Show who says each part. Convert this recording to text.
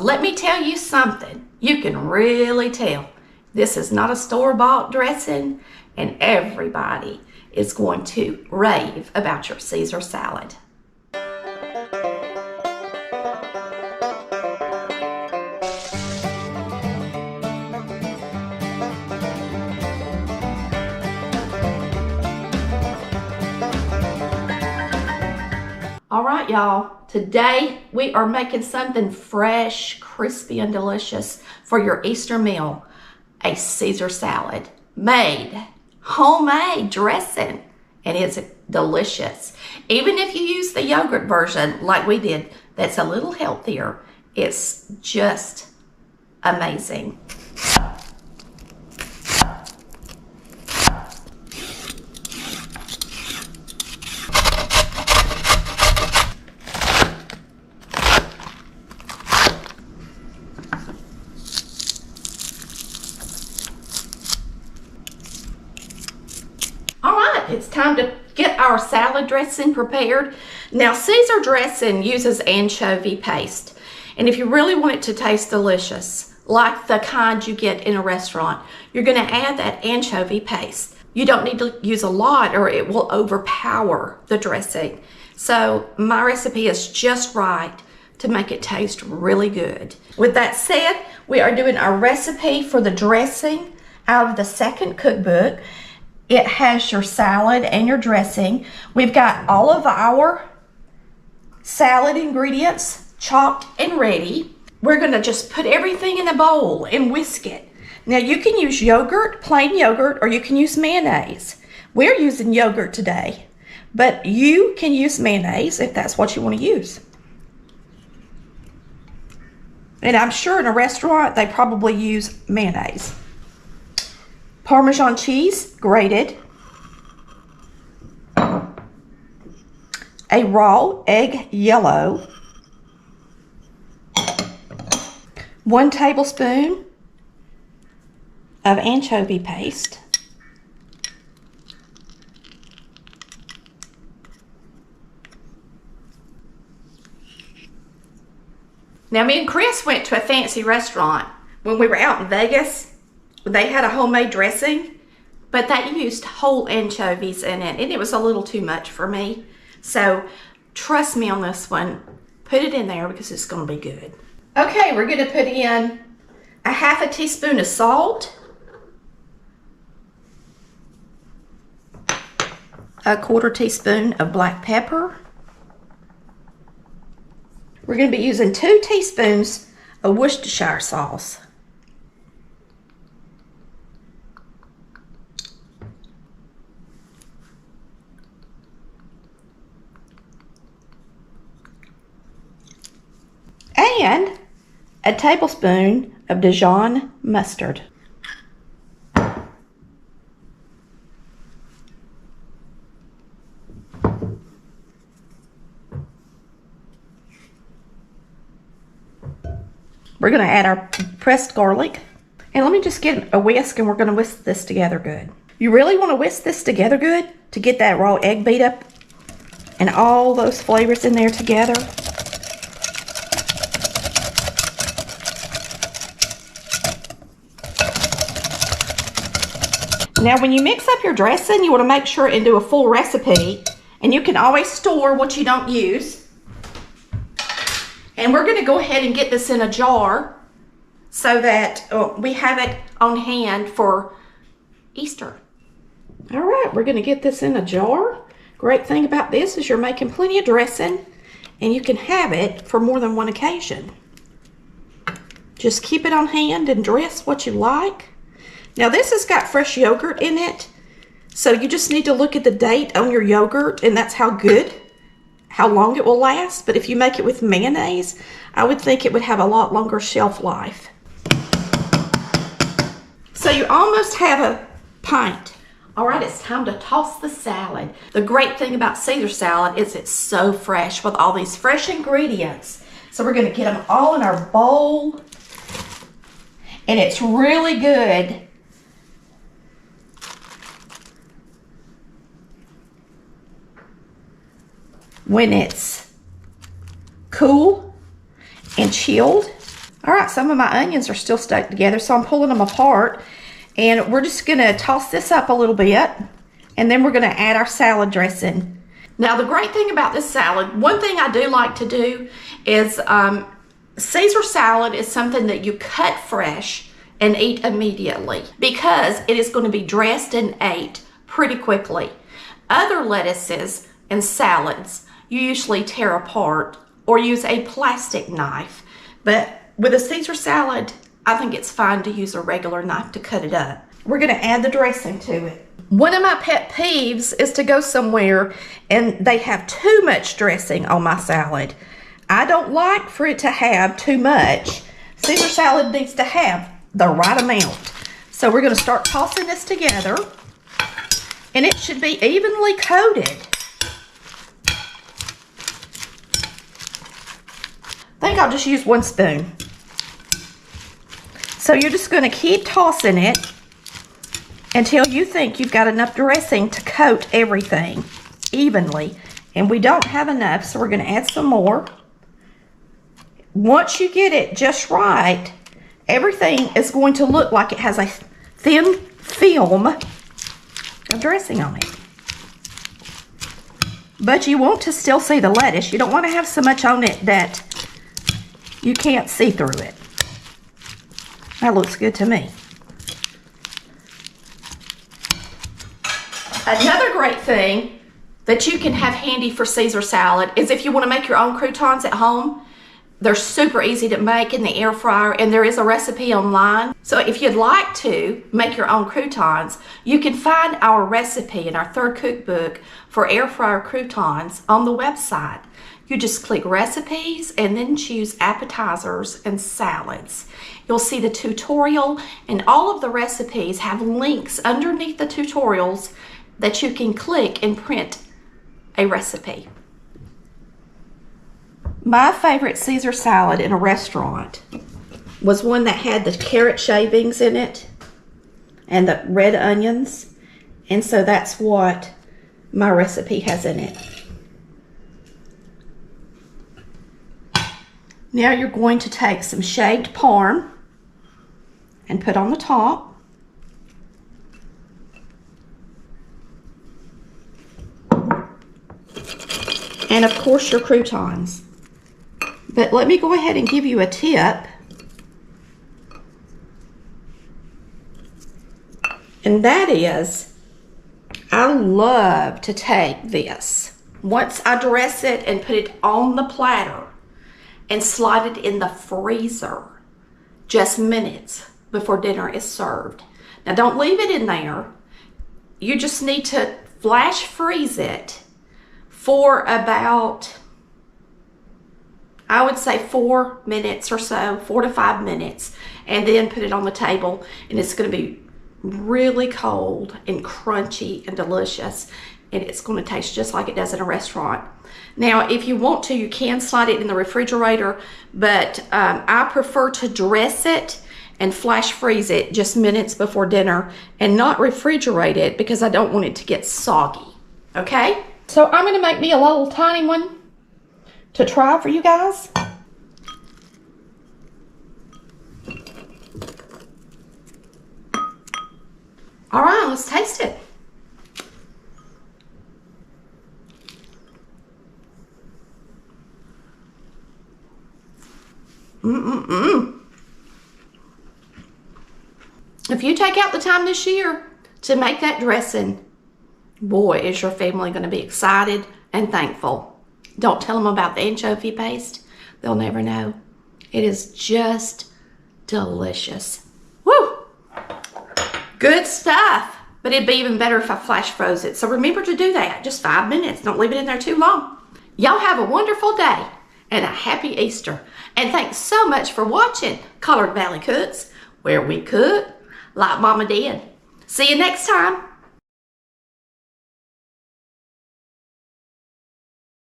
Speaker 1: Let me tell you something. You can really tell this is not a store-bought dressing, and everybody is going to rave about your Caesar salad. All right, y'all, today we are making something fresh, crispy, and delicious for your Easter meal, a Caesar salad made, homemade dressing, and it's delicious. Even if you use the yogurt version like we did, that's a little healthier, it's just amazing. It's time to get our salad dressing prepared. Now, Caesar dressing uses anchovy paste. And if you really want it to taste delicious, like the kind you get in a restaurant, you're going to add that anchovy paste. You don't need to use a lot or it will overpower the dressing. So my recipe is just right to make it taste really good. With that said, we are doing our recipe for the dressing out of the second cookbook. It has your salad and your dressing. We've got all of our salad ingredients chopped and ready. We're gonna just put everything in a bowl and whisk it. Now you can use yogurt, plain yogurt, or you can use mayonnaise. We're using yogurt today, but you can use mayonnaise if that's what you want to use. And I'm sure in a restaurant they probably use mayonnaise. Parmesan cheese, grated. A raw egg yellow. 1 tablespoon of anchovy paste. Now, me and Chris went to a fancy restaurant when we were out in Vegas. They had a homemade dressing, but they used whole anchovies in it, and it was a little too much for me. So trust me on this one. Put it in there because it's going to be good. Okay, we're going to put in a 1/2 teaspoon of salt, a 1/4 teaspoon of black pepper. We're going to be using 2 teaspoons of Worcestershire sauce. And a tablespoon of Dijon mustard. We're going to add our pressed garlic. And let me just get a whisk, and we're going to whisk this together good. You really want to whisk this together good to get that raw egg beat up and all those flavors in there together. Now, when you mix up your dressing, you want to make sure and do a full recipe, and you can always store what you don't use. And we're going to go ahead and get this in a jar so that we have it on hand for Easter. All right, we're going to get this in a jar. Great thing about this is you're making plenty of dressing, and you can have it for more than one occasion. Just keep it on hand and dress what you like. Now, this has got fresh yogurt in it, so you just need to look at the date on your yogurt, and that's how long it will last. But if you make it with mayonnaise, I would think it would have a lot longer shelf life. So you almost have a pint. All right, it's time to toss the salad. The great thing about Caesar salad is it's so fresh with all these fresh ingredients. So we're going to get them all in our bowl, and it's really good when it's cool and chilled. All right, some of my onions are still stuck together, so I'm pulling them apart. And we're just gonna toss this up a little bit, and then we're gonna add our salad dressing. Now, the great thing about this salad, one thing I do like to do is Caesar salad is something that you cut fresh and eat immediately because it is going to be dressed and ate pretty quickly. Other lettuces and salads you usually tear apart or use a plastic knife, but with a Caesar salad, I think it's fine to use a regular knife to cut it up. We're going to add the dressing to it. One of my pet peeves is to go somewhere and they have too much dressing on my salad. I don't like for it to have too much. Caesar salad needs to have the right amount. So we're going to start tossing this together, and it should be evenly coated. I think I'll just use 1 spoon. So you're just going to keep tossing it until you think you've got enough dressing to coat everything evenly. And we don't have enough, so we're going to add some more. Once you get it just right, everything is going to look like it has a thin film of dressing on it. But you want to still see the lettuce. You don't want to have so much on it that you can't see through it. That looks good to me. Another great thing that you can have handy for Caesar salad is if you want to make your own croutons at home. They're super easy to make in the air fryer, and there is a recipe online. So if you'd like to make your own croutons, you can find our recipe in our 3rd cookbook for air fryer croutons on the website. You just click recipes and then choose appetizers and salads. You'll see the tutorial, and all of the recipes have links underneath the tutorials that you can click and print a recipe. My favorite Caesar salad in a restaurant was one that had the carrot shavings in it and the red onions. And so that's what my recipe has in it. Now you're going to take some shaved parm and put on the top. And of course your croutons. But let me go ahead and give you a tip. And that is, I love to take this. Once I dress it and put it on the platter and slide it in the freezer just minutes before dinner is served. Now don't leave it in there. You just need to flash freeze it for about, I would say 4 minutes or so, 4 to 5 minutes, and then put it on the table, and it's going to be really cold and crunchy and delicious, and it's going to taste just like it does in a restaurant. Now, if you want to, you can slide it in the refrigerator, but I prefer to dress it and flash freeze it just minutes before dinner and not refrigerate it because I don't want it to get soggy, okay? So I'm going to make me a little tiny one to try for you guys. All right, let's taste it. If you take out the time this year to make that dressing, boy, is your family going to be excited and thankful. Don't tell them about the anchovy paste. They'll never know. It is just delicious. Woo! Good stuff. But it'd be even better if I flash froze it. So remember to do that. Just 5 minutes. Don't leave it in there too long. Y'all have a wonderful day and a happy Easter. And thanks so much for watching Collard Valley Cooks, where we cook like Mama did. See you next time.